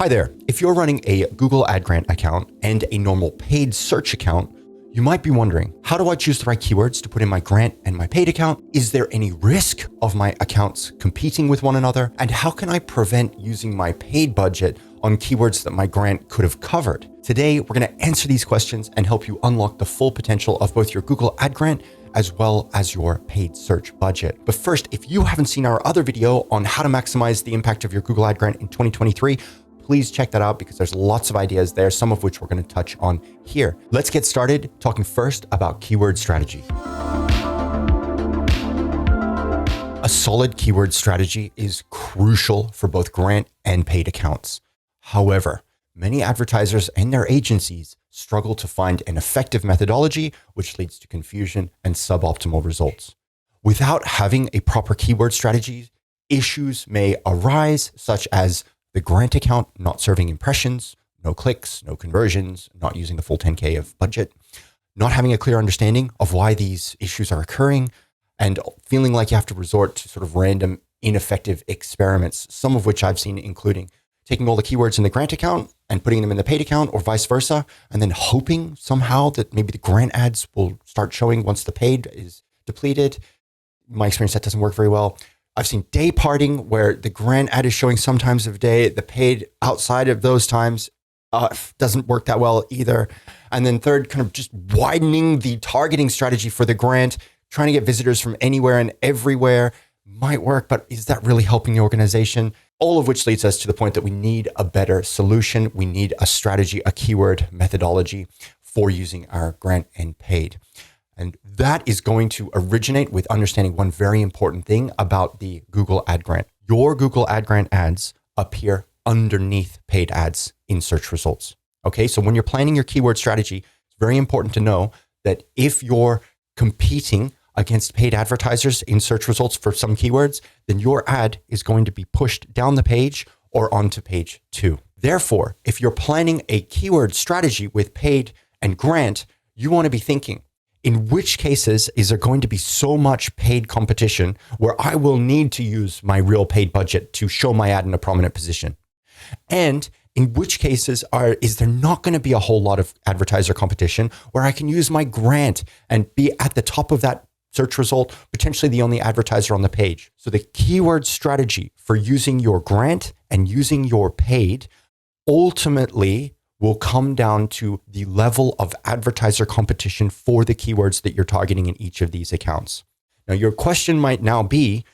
Hi there. If you're running a Google Ad Grant account and a normal paid search account, you might be wondering, how do I choose the right keywords to put in my grant and my paid account? Is there any risk of my accounts competing with one another? And how can I prevent using my paid budget on keywords that my grant could have covered? Today, we're going to answer these questions and help you unlock the full potential of both your Google Ad Grant as well as your paid search budget. But first, if you haven't seen our other video on how to maximize the impact of your Google Ad Grant in 2023, please check that out because there's lots of ideas there, some of which we're going to touch on here. Let's get started talking first about keyword strategy. A solid keyword strategy is crucial for both grant and paid accounts. However, many advertisers and their agencies struggle to find an effective methodology, which leads to confusion and suboptimal results. Without having a proper keyword strategy, issues may arise, such as the grant account not serving impressions, no clicks, no conversions, not using the full 10K of budget, not having a clear understanding of why these issues are occurring, and feeling like you have to resort to sort of random ineffective experiments, some of which I've seen including taking all the keywords in the grant account and putting them in the paid account or vice versa, and then hoping somehow that maybe the grant ads will start showing once the paid is depleted. In my experience, that doesn't work very well. I've seen day parting where the grant ad is showing some times of day, the paid outside of those times doesn't work that well either. And then third, kind of just widening the targeting strategy for the grant, trying to get visitors from anywhere and everywhere might work, but is that really helping the organization? All of which leads us to the point that we need a better solution. We need a strategy, a keyword methodology for using our grant and paid. And that is going to originate with understanding one very important thing about the Google Ad Grant. Your Google Ad Grant ads appear underneath paid ads in search results. Okay, so when you're planning your keyword strategy, it's very important to know that if you're competing against paid advertisers in search results for some keywords, then your ad is going to be pushed down the page or onto page 2. Therefore, if you're planning a keyword strategy with paid and grant, you want to be thinking, in which cases is there going to be so much paid competition where I will need to use my real paid budget to show my ad in a prominent position? And in which cases is there not going to be a whole lot of advertiser competition where I can use my grant and be at the top of that search result, potentially the only advertiser on the page? So the keyword strategy for using your grant and using your paid ultimately will come down to the level of advertiser competition for the keywords that you're targeting in each of these accounts. Now, your question might now be,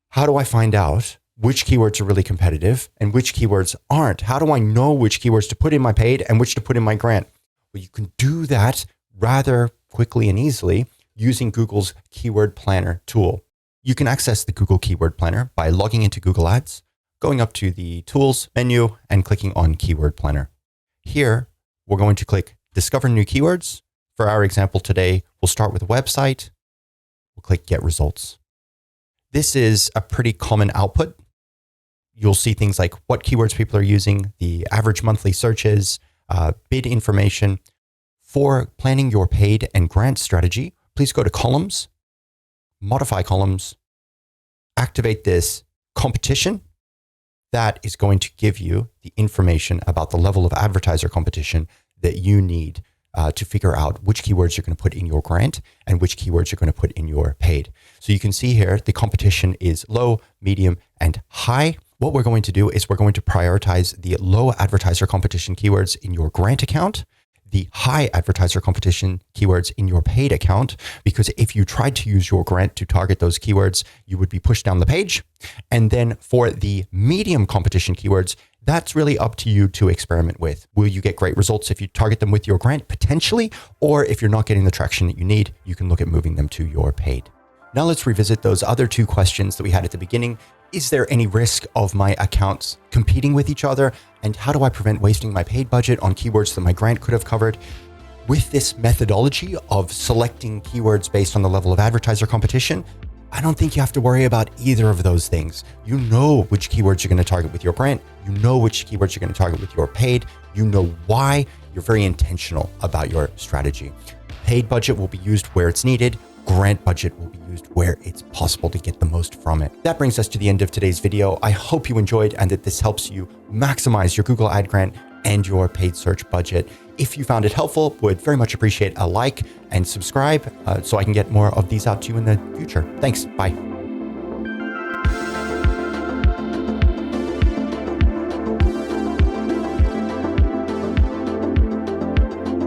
how do I find out which keywords are really competitive and which keywords aren't? How do I know which keywords to put in my paid and which to put in my grant? Well, you can do that rather quickly and easily using Google's Keyword Planner tool. You can access the Google Keyword Planner by logging into Google Ads, going up to the Tools menu and clicking on Keyword Planner. Here, we're going to click Discover New Keywords. For our example today, we'll start with a website. We'll click Get Results. This is a pretty common output. You'll see things like what keywords people are using, the average monthly searches, bid information. For planning your paid and grant strategy, please go to Columns, Modify Columns, activate this competition. That is going to give you the information about the level of advertiser competition that you need to figure out which keywords you're going to put in your grant and which keywords you're going to put in your paid. So you can see here, the competition is low, medium, and high. What we're going to do is we're going to prioritize the low advertiser competition keywords in your grant account, the high advertiser competition keywords in your paid account, because if you tried to use your grant to target those keywords, you would be pushed down the page. And then for the medium competition keywords, that's really up to you to experiment with. Will you get great results if you target them with your grant? Potentially. Or if you're not getting the traction that you need, you can look at moving them to your paid. Now let's revisit those other two questions that we had at the beginning. Is there any risk of my accounts competing with each other? And how do I prevent wasting my paid budget on keywords that my grant could have covered? With this methodology of selecting keywords based on the level of advertiser competition, I don't think you have to worry about either of those things. You know which keywords you're going to target with your grant. You know which keywords you're going to target with your paid. You know why. You're very intentional about your strategy. Paid budget will be used where it's needed. grant budget will be used where it's possible to get the most from it. That brings us to the end of today's video. I hope you enjoyed and that this helps you maximize your Google Ad Grant and your paid search budget. If you found it helpful, would very much appreciate a like and subscribe so I can get more of these out to you in the future. Thanks. Bye.